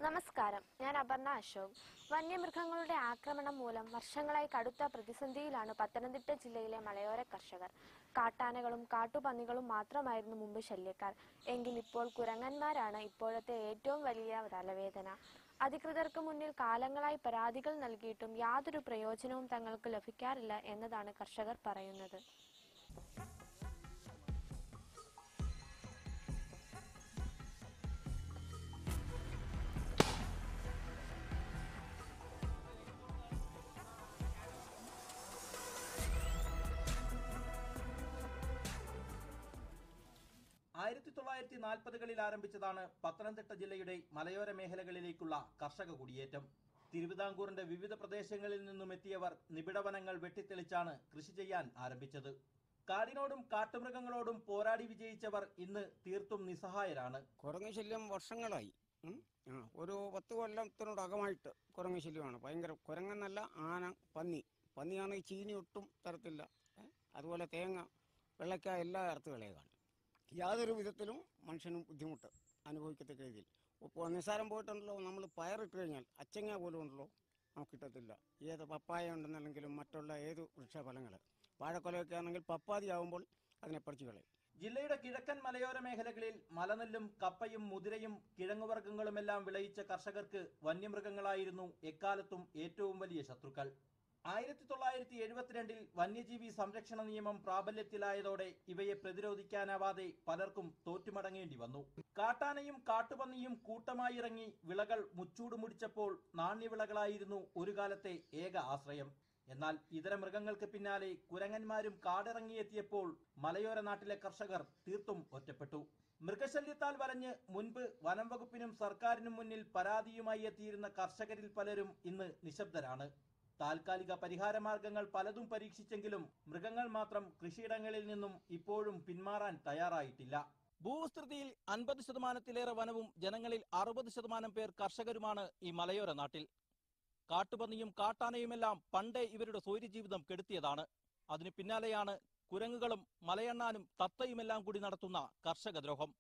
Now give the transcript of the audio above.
നമസ്കാരം, ഞാൻ അപർണ അശോക്. വന്യമൃഗങ്ങളുടെ ആക്രമണം മൂലം വർഷങ്ങളായി കടുത്ത പ്രതിസന്ധിയിലാണ് പത്തനംതിട്ട ജില്ലയിലെ മലയോര കർഷകർ. കാട്ടാനകളും കാട്ടുപന്നികളും മാത്രമായിരുന്നു മുമ്പ് ശല്യക്കാർ. എങ്കിൽ ഇപ്പോൾ കുരങ്ങന്മാരാണ് ഇപ്പോഴത്തെ ഏറ്റവും വലിയ തലവേദന. അധികൃതർക്ക് മുന്നിൽ കാലങ്ങളായി പരാതികൾ നൽകിയിട്ടും യാതൊരു പ്രയോജനവും തങ്ങൾക്ക് ലഭിക്കാറില്ല എന്നതാണ് കർഷകർ പറയുന്നത്. 1940കളിൽ ആരംഭിച്ചതാണ് പത്തനംതിട്ട ജില്ലയുടെ മലയോര മേഖലകളിലേക്കുള്ള കർഷക കുടിയേറ്റം. തിരുവിതാംകൂറിന്റെ വിവിധ പ്രദേശങ്ങളിൽ നിന്നും എത്തിയവർ നിബിഡവനങ്ങൾ വെട്ടിത്തെളിച്ചാണ് കൃഷി ചെയ്യാൻ ആരംഭിച്ചത്. കാടിനോടും കാട്ടുമൃഗങ്ങളോടും പോരാടി വിജയിച്ചവർ ഇന്ന് തീർത്തും നിസ്സഹായരാണ്. കുരങ്ങ് ശല്യം വർഷങ്ങളായി. ഒരു 10 കൊല്ലത്തിനോടകമായിട്ട് കുരങ്ങ് ശല്യമാണ്. ഭയങ്കര കുരങ്ങെന്നല്ല, ആന, പന്നിയാണ്. ഈ ചീനി ഒട്ടും തരത്തില്ല. അതുപോലെ തേങ്ങ, വെള്ളക്ക എല്ലാ ഇറത്തുകളെയാണ്. യാതൊരു വിധത്തിലും മനുഷ്യനും ബുദ്ധിമുട്ട് അനുഭവിക്കത്തക്ക രീതിയിൽ. ഇപ്പോൾ നിസ്സാരം പോയിട്ടുണ്ടല്ലോ, നമ്മൾ പയറിട്ട് കഴിഞ്ഞാൽ അച്ചങ്ങ പോലും ഉണ്ടല്ലോ നമുക്ക് കിട്ടത്തില്ല. ഏത് പപ്പായ ഉണ്ടെന്നല്ലെങ്കിലും മറ്റുള്ള ഏത് വൃക്ഷഫലങ്ങൾ, വാഴക്കൊലയൊക്കെ ആണെങ്കിൽ പപ്പാതി ആകുമ്പോൾ അതിനെ പറിച്ചു കളയും. ജില്ലയുടെ കിഴക്കൻ മലയോര മേഖലകളിൽ മലനെല്ലും കപ്പയും മുതിരയും കിഴങ്ങുവർഗ്ഗങ്ങളുമെല്ലാം വിളയിച്ച കർഷകർക്ക് വന്യമൃഗങ്ങളായിരുന്നു എക്കാലത്തും ഏറ്റവും വലിയ ശത്രുക്കൾ. 1972 വന്യജീവി സംരക്ഷണ നിയമം പ്രാബല്യത്തിലായതോടെ ഇവയെ പ്രതിരോധിക്കാനാവാതെ പലർക്കും തോറ്റുമടങ്ങേണ്ടി വന്നു. കാട്ടാനയും കാട്ടുപന്നിയും കൂട്ടമായി ഇറങ്ങി വിളകൾ മുച്ചൂട് മുടിച്ചപ്പോൾ നാണ്യവിളകളായിരുന്നു ഒരു കാലത്തെ ഏക ആശ്രയം. എന്നാൽ ഇതര മൃഗങ്ങൾക്ക് പിന്നാലെ കുരങ്ങന്മാരും കാടിറങ്ങിയെത്തിയപ്പോൾ മലയോര നാട്ടിലെ കർഷകർ തീർത്തും ഒറ്റപ്പെട്ടു. മൃഗശല്യത്താൽ വലഞ്ഞ് മുൻപ് വനം വകുപ്പിനും സർക്കാരിനും മുന്നിൽ പരാതിയുമായി എത്തിയിരുന്ന കർഷകരിൽ പലരും ഇന്ന് നിശബ്ദരാണ്. താൽക്കാലിക പരിഹാര മാർഗങ്ങൾ പലതും പരീക്ഷിച്ചെങ്കിലും മൃഗങ്ങൾ മാത്രം കൃഷിയിടങ്ങളിൽ നിന്നും ഇപ്പോഴും പിന്മാറാൻ തയ്യാറായിട്ടില്ല. ഭൂവിസ്തൃതിയിൽ 50% വനവും ജനങ്ങളിൽ 60% പേർ കർഷകരുമാണ് ഈ മലയോര നാട്ടിൽ. കാട്ടുപന്നിയും കാട്ടാനയുമെല്ലാം പണ്ടേ ഇവരുടെ സ്വൈര്യജീവിതം കെടുത്തിയതാണ്. അതിന് പിന്നാലെയാണ് കുരങ്ങുകളും മലയണ്ണാനും തത്തയുമെല്ലാം കൂടി നടത്തുന്ന കർഷകദ്രോഹം.